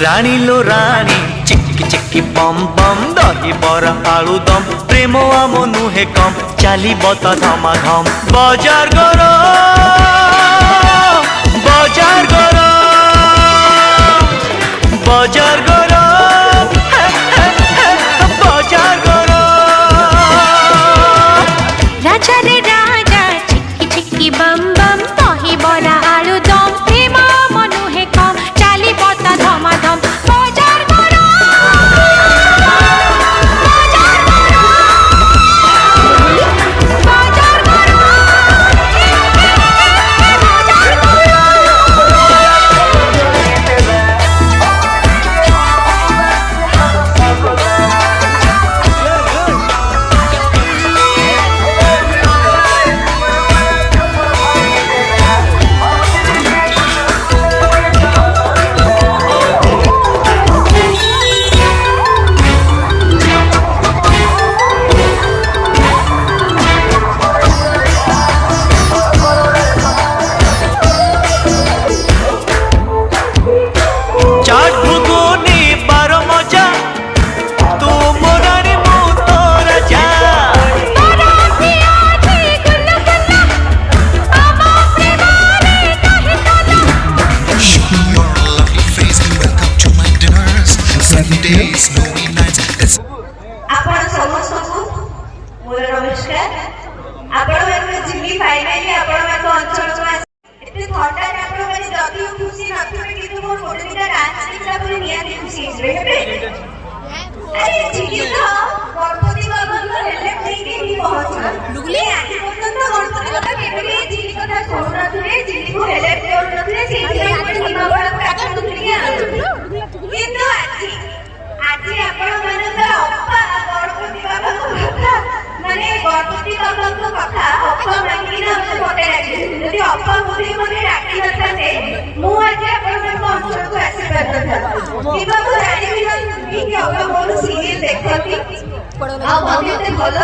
रानी लो रानी चिक्की चिक्की बम बम दही बरा आलू दम प्रेम आम नुहे कम चाली बता धमा धम बाजार गरम बाजार गरम बाजार गरम बाजार गरम राजा रे राजा चिक्की चिक्की बम बम दही बरा आलू दम प्रेम आम नुहे कम चाली बता धमा धम बाजार भल